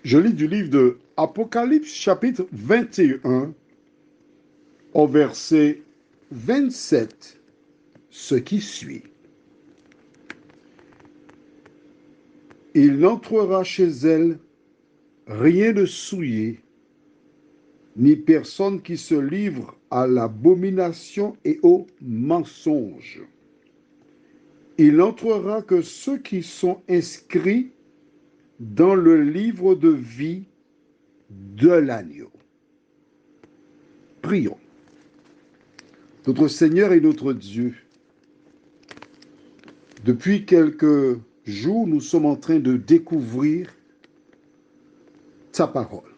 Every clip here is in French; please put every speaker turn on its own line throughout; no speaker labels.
Je lis du livre de Apocalypse chapitre 21 au verset 27, ce qui suit. Il n'entrera chez elle rien de souillé, ni personne qui se livre à l'abomination et au mensonge. Il n'entrera que ceux qui sont inscrits dans le livre de vie de l'agneau. Prions. Notre Seigneur et notre Dieu, depuis quelques jours, nous sommes en train de découvrir ta parole.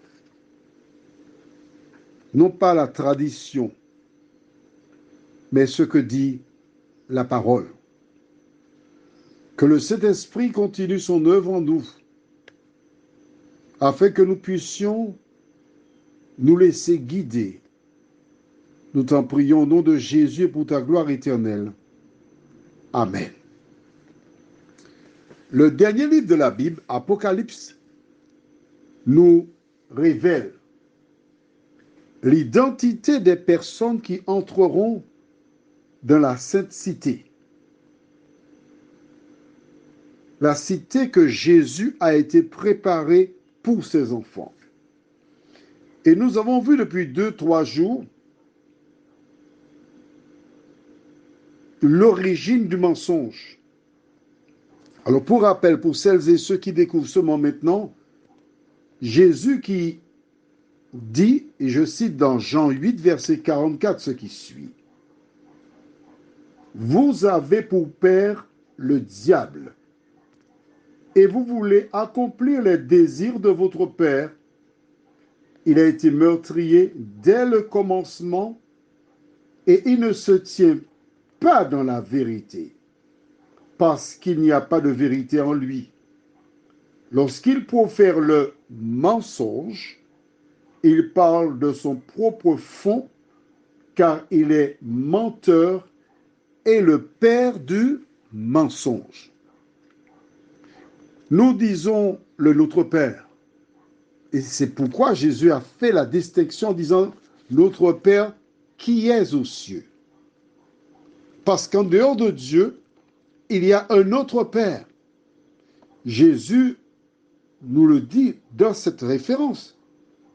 Non pas la tradition, mais ce que dit la parole. Que le Saint-Esprit continue son œuvre en nous, afin que nous puissions nous laisser guider. Nous t'en prions au nom de Jésus et pour ta gloire éternelle. Amen. Le dernier livre de la Bible, Apocalypse, nous révèle l'identité des personnes qui entreront dans la Sainte Cité. La cité que Jésus a été préparée pour ses enfants. Et nous avons vu depuis 2-3 jours l'origine du mensonge. Alors pour rappel, pour celles et ceux qui découvrent seulement maintenant, Jésus qui dit, et je cite dans Jean 8, verset 44, ce qui suit. Vous avez pour père le diable, et vous voulez accomplir les désirs de votre père. Il a été meurtrier dès le commencement, et il ne se tient pas dans la vérité, parce qu'il n'y a pas de vérité en lui. Lorsqu'il profère le mensonge, il parle de son propre fond, car il est menteur et le père du mensonge. Nous disons le Notre Père. Et c'est pourquoi Jésus a fait la distinction en disant Notre Père qui est aux cieux. Parce qu'en dehors de Dieu, il y a un autre Père. Jésus nous le dit dans cette référence.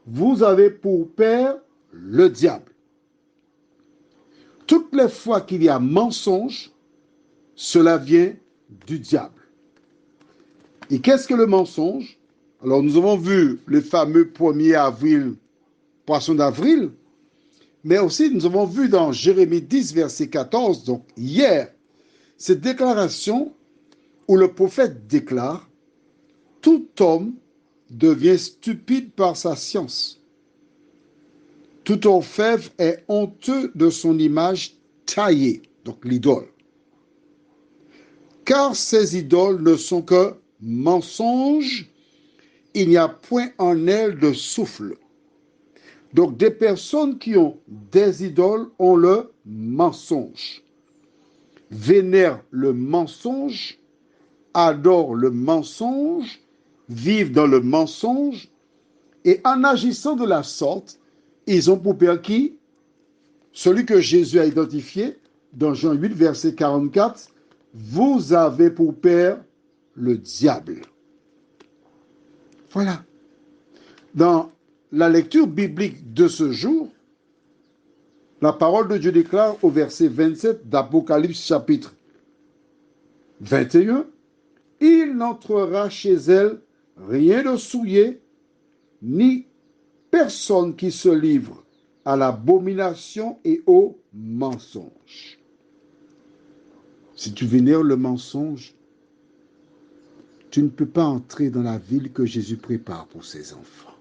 Vous avez pour père le diable. Toutes les fois qu'il y a mensonge, cela vient du diable. Et qu'est-ce que le mensonge? Alors nous avons vu le fameux 1er avril, poisson d'avril, mais aussi nous avons vu dans Jérémie 10, verset 14, donc hier, cette déclaration où le prophète déclare « Tout homme devient stupide par sa science. Tout orfèvre est honteux de son image taillée, donc l'idole. Car ces idoles ne sont que mensonges, il n'y a point en elles de souffle. » Donc des personnes qui ont des idoles ont le mensonge, vénèrent le mensonge, adorent le mensonge, vivent dans le mensonge, et en agissant de la sorte, ils ont pour père qui? Celui que Jésus a identifié dans Jean 8, verset 44, vous avez pour père le diable. Voilà. Dans la lecture biblique de ce jour, la parole de Dieu déclare au verset 27 d'Apocalypse chapitre 21, il n'entrera chez elle rien de souillé, ni personne qui se livre à l'abomination et au mensonge. Si tu vénères le mensonge, tu ne peux pas entrer dans la ville que Jésus prépare pour ses enfants.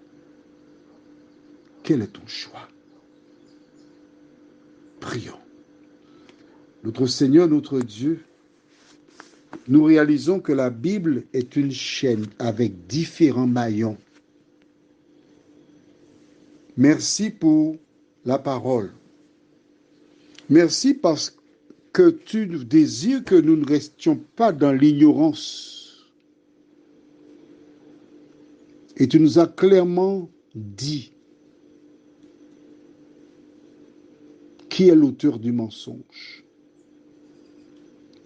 Quel est ton choix? Prions. Notre Seigneur, notre Dieu, nous réalisons que la Bible est une chaîne avec différents maillons. Merci pour la parole. Merci parce que tu désires que nous ne restions pas dans l'ignorance. Et tu nous as clairement dit qui est l'auteur du mensonge.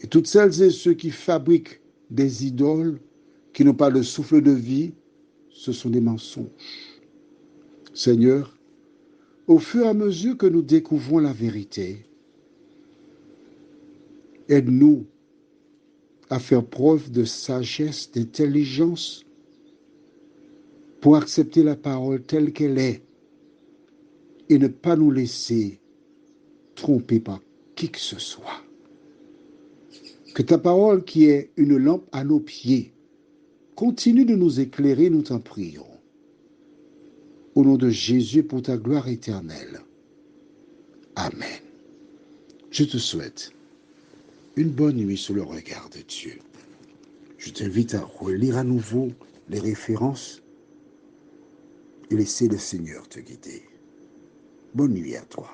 Et toutes celles et ceux qui fabriquent des idoles qui n'ont pas le souffle de vie, ce sont des mensonges. Seigneur, au fur et à mesure que nous découvrons la vérité, aide-nous à faire preuve de sagesse, d'intelligence pour accepter la parole telle qu'elle est et ne pas nous laisser tromper par qui que ce soit. Que ta parole, qui est une lampe à nos pieds, continue de nous éclairer, nous t'en prions. Au nom de Jésus, pour ta gloire éternelle. Amen. Je te souhaite une bonne nuit sous le regard de Dieu. Je t'invite à relire à nouveau les références et laisser le Seigneur te guider. Bonne nuit à toi.